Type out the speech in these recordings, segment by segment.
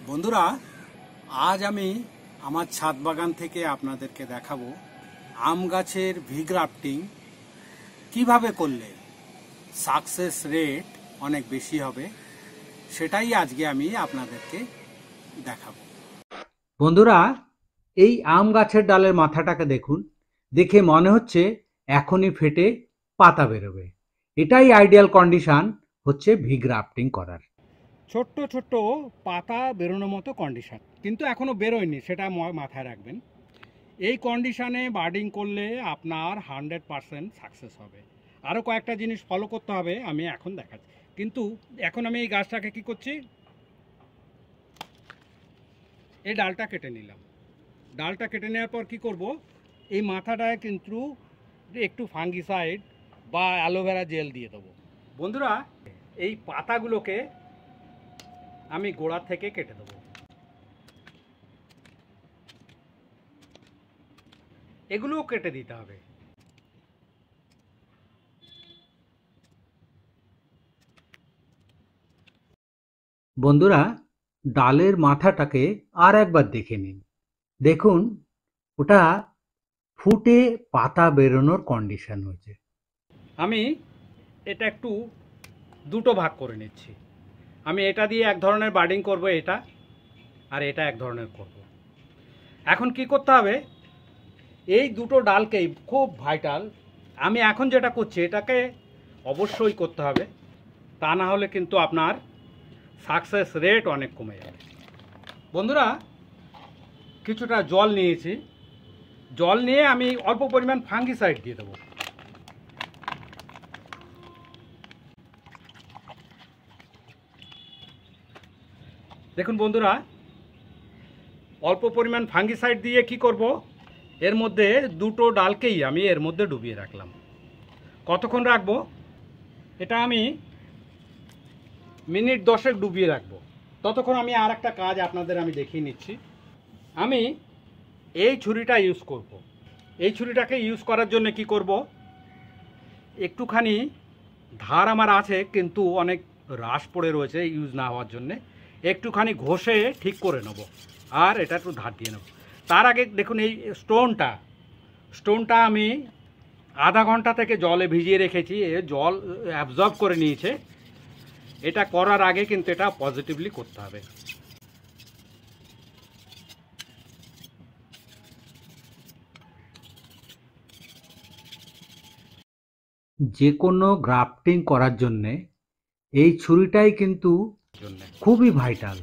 বন্ধুরা, আজ আমি আমার ছাদ বাগান থেকে আপনাদেরকে দেখাবো আম গাছের ভি গ্রাফটিং কিভাবে করলে সাকসেস রেট অনেক বেশি হবে, সেটাই আজকে আমি আপনাদেরকে দেখাবো। বন্ধুরা, এই আম গাছের ডালের মাথাটাকে দেখুন, দেখে মনে হচ্ছে এখনই ফেটে পাতা বেরোবে। এটাই আইডিয়াল কন্ডিশন হচ্ছে ভি গ্রাফটিং করার। ছোট্ট ছোট্ট পাতা বেরোনোর মতো কন্ডিশন, কিন্তু এখনো বেরোয়নি, সেটা মাথায় রাখবেন। এই কন্ডিশনে বার্ডিং করলে আপনার 100% সাকসেস হবে। আরও কয়েকটা জিনিস ফলো করতে হবে, আমি এখন দেখাচ্ছি। কিন্তু এখন আমি এই গাছটাকে কি করছি, এই ডালটা কেটে নিলাম। ডালটা কেটে নেওয়ার পর কি করব, এই মাথাটায় কিন্তু একটু ফাঙ্গিসাইড বা অ্যালোভেরা জেল দিয়ে দেবো। বন্ধুরা, এই পাতাগুলোকে আমি গোড়া থেকে কেটে দেবো। এগুলোও কেটে দিতে হবে। বন্ধুরা, ডালের মাথাটাকে আর একবার দেখে নিন। দেখুন, ওটা ফুটে পাতা বেরোনোর কন্ডিশন হয়েছে। আমি এটা একটু দুটো ভাগ করে নিচ্ছি। আমি এটা দিয়ে এক ধরনের বার্ডিং করব, এটা আর এটা এক ধরনের করব। এখন কি করতে হবে, এই দুটো ডালকেই খুব ভাইটাল। আমি এখন যেটা করছি এটাকে অবশ্যই করতে হবে, তা না হলে কিন্তু আপনার সাকসেস রেট অনেক কমে যাবে। বন্ধুরা, কিছুটা জল নিয়েছি। জল নিয়ে আমি অল্প পরিমাণ ফাঙ্গিসাইড দিয়ে দেবো। দেখুন বন্ধুরা, অল্প পরিমাণ ফাঙ্গিসাইড দিয়ে কি করব, এর মধ্যে দুটো ডালকেই আমি এর মধ্যে ডুবিয়ে রাখলাম। কতক্ষণ রাখবো, এটা আমি মিনিট 10 ডুবিয়ে রাখবো। ততক্ষণ আমি আর একটা কাজ আপনাদের আমি দেখিয়ে নিচ্ছি। আমি এই ছুরিটা ইউজ করব। এই ছুরিটাকে ইউজ করার জন্য কি করব, একটুখানি ধার আমার আছে কিন্তু অনেক রাশ পড়ে রয়েছে ইউজ না হওয়ার জন্যে, একটুখানি ঘষে ঠিক করে নেব আর এটা একটু ধার দিয়ে নেব। তার আগে দেখুন, এই স্টোনটা আমি আধা ঘন্টা থেকে জলে ভিজিয়ে রেখেছি। জল অ্যাবজর্ব করে নিয়েছে। এটা করার আগে কিন্তু এটা পজিটিভলি করতে হবে। যে কোনো গ্রাফটিং করার জন্যে এই ছুরিটাই কিন্তু খুবই ভাইটাল।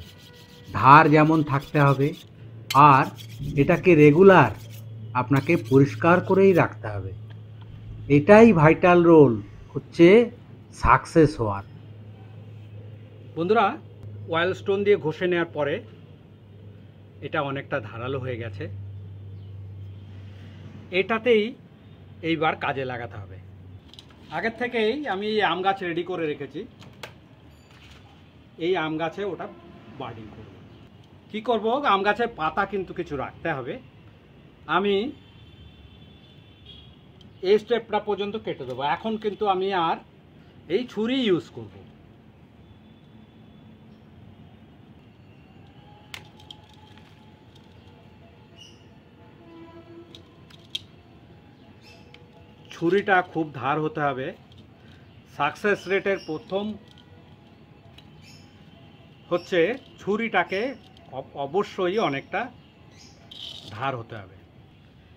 ধার যেমন থাকতে হবে, আর এটাকে রেগুলার আপনাকে পরিষ্কার করেই রাখতে হবে। এটাই ভাইটাল রোল হচ্ছে সাকসেস হওয়ার। বন্ধুরা, অয়েল স্টোন দিয়ে ঘষে নেওয়ার পরে এটা অনেকটা ধারালো হয়ে গেছে। এটাতেই এইবার কাজে লাগাতে হবে। আগের থেকেই আমি এই আম গাছ রেডি করে রেখেছি। এই আম গাছে ওটা বার্ডিং করব। কি করব, আম গাছের পাতা কিন্তু কিছু রাখতে হবে। আমি এই স্টেপটা পর্যন্ত কেটে দেবো। এখন কিন্তু আমি আর এই ছুরি ইউজ করব। ছুরিটা খুব ধার হতে হবে। সাকসেস রেটের প্রথম হচ্ছে ছুরিটাকে অবশ্যই অনেকটা ধার হতে হবে।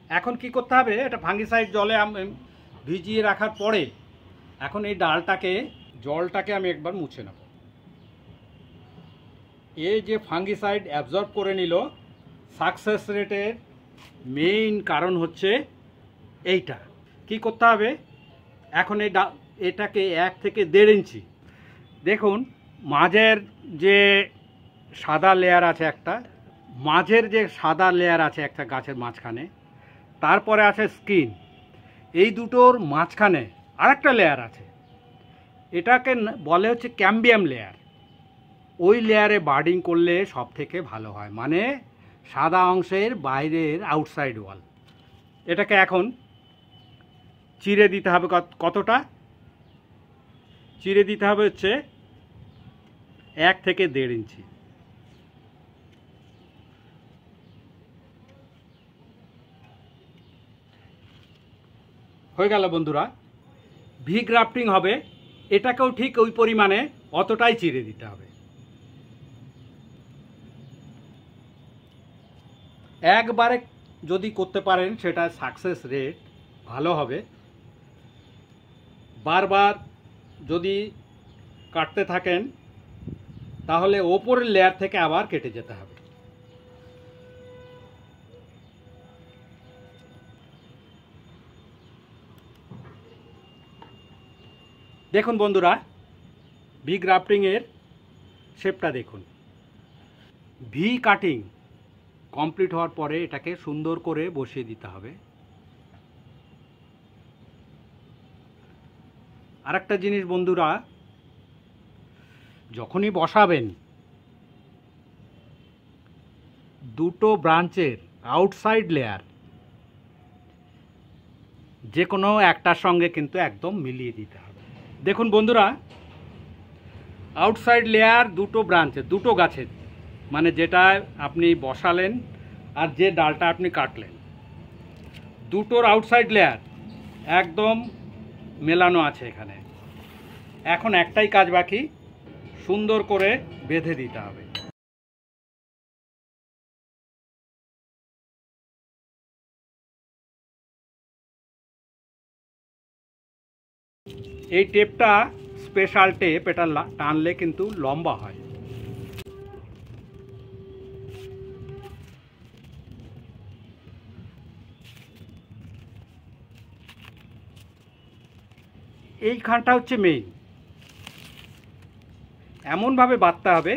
এখন কি করতে হবে, এটা ফাঙ্গিসাইড জলে ভিজিয়ে রাখার পরে এখন এই জলটাকে আমি একবার মুছে নেব। এই যে ফাঙ্গিসাইড অ্যাবজর্ব করে নিল, সাকসেস রেটের মেইন কারণ হচ্ছে এইটা। কি করতে হবে, এখন এটাকে 1 থেকে 1.5 ইঞ্চি, দেখুন মাঝের যে সাদা লেয়ার আছে একটা গাছের মাঝখানে, তারপরে আছে স্কিন, এই দুটোর মাঝখানে আরেকটা লেয়ার আছে, এটাকে বলে হচ্ছে ক্যাম্বিয়াম লেয়ার। ওই লেয়ারে বার্ডিং করলে সব থেকে ভালো হয়, মানে সাদা অংশের বাইরের আউটসাইড ওয়াল। এটাকে এখন চিরে দিতে হবে। কতটা চিরে দিতে হবে, হচ্ছে 1 থেকে 1.5 ইঞ্চি। হয়ে গেল বন্ধুরা। ভি গ্রাফটিং হবে, এটাকেও ঠিক ওই পরিমাণে অতটাই চিরে দিতে হবে। একবারে যদি করতে পারেন সেটা সাকসেস রেট ভালো হবে। বারবার যদি কাটতে থাকেন তাহলে ওপরের লেয়ার থেকে আবার কেটে যেতে হবে। দেখুন বন্ধুরা, ভি গ্রাফটিংয়ের শেপটা দেখুন। ভি কাটিং কমপ্লিট হওয়ার পরে এটাকে সুন্দর করে বসিয়ে দিতে হবে। আরেকটা জিনিস বন্ধুরা, যখনই বসাবেন দুটো ব্রাঞ্চের আউটসাইড লেয়ার যে কোনো একটার সঙ্গে কিন্তু একদম মিলিয়ে দিতে হবে। দেখুন বন্ধুরা, আউটসাইড লেয়ার দুটো ব্রাঞ্চের, দুটো গাছের, মানে যেটা আপনি বসালেন আর যে ডালটা আপনি কাটলেন, দুটোর আউটসাইড লেয়ার একদম মেলানো আছে এখানে। এখন একটাই কাজ বাকি, সুন্দর করে বেঁধে দিতে হবে। এই টেপটা স্পেশাল টেপ, এটা টানলে কিন্তু লম্বা হয়। এইখানটা হচ্ছে মেইন, এমনভাবে বাঁধতে হবে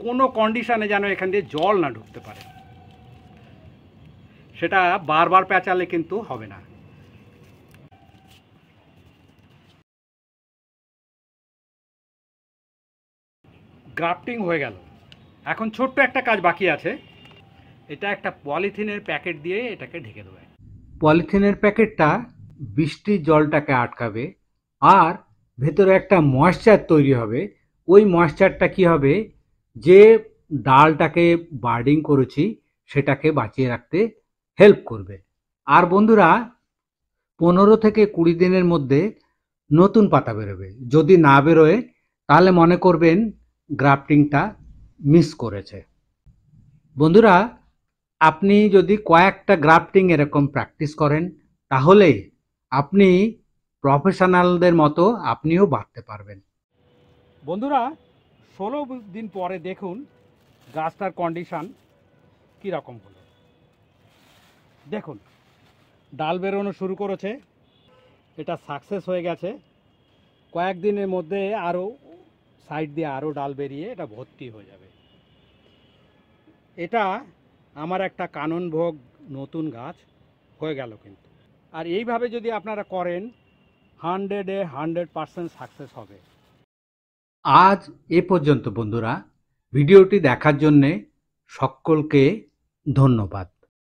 কোনো কন্ডিশনে যেন এখান দিয়ে জল না ঢুকতে পারে। সেটা বারবার পেঁচালে কিন্তু হবে না। গ্রাফটিং হয়ে গেল, এখন ছোট্ট একটা কাজ বাকি আছে। এটা একটা পলিথিনের প্যাকেট দিয়ে এটাকে ঢেকে দেবে। পলিথিনের প্যাকেটটা বৃষ্টির জলটাকে আটকাবে আর ভেতরে একটা ময়েশ্চার তৈরি হবে। ওই ময়েশ্চারটা কি হবে, যে ডালটাকে বার্ডিং করেছি সেটাকে বাঁচিয়ে রাখতে হেল্প করবে। আর বন্ধুরা, 15 থেকে 20 দিনের মধ্যে নতুন পাতা বেরোবে। যদি না বেরোয় তাহলে মনে করবেন গ্রাফটিংটা মিস করেছে। বন্ধুরা, আপনি যদি কয়েকটা গ্রাফটিং এরকম প্র্যাকটিস করেন তাহলে আপনি প্রফেশনালদের মতো আপনিও বাঁধতে পারবেন। বন্ধুরা, 16 দিন পরে দেখুন গাছটার কন্ডিশন কীরকম হলো। দেখুন, ডাল বেরোনো শুরু করেছে, এটা সাকসেস হয়ে গেছে। কয়েকদিনের মধ্যে আরও সাইড দিয়ে আরও ডাল বেরিয়ে এটা ভর্তি হয়ে যাবে। এটা আমার একটা কাননভোগ নতুন গাছ হয়ে গেল কিন্তু। আর এইভাবে যদি আপনারা করেন 100-এ 100% সাকসেস হবে। আজ এ পর্যন্ত বন্ধুরা। ভিডিওটি দেখার জন্যে সকলকে ধন্যবাদ।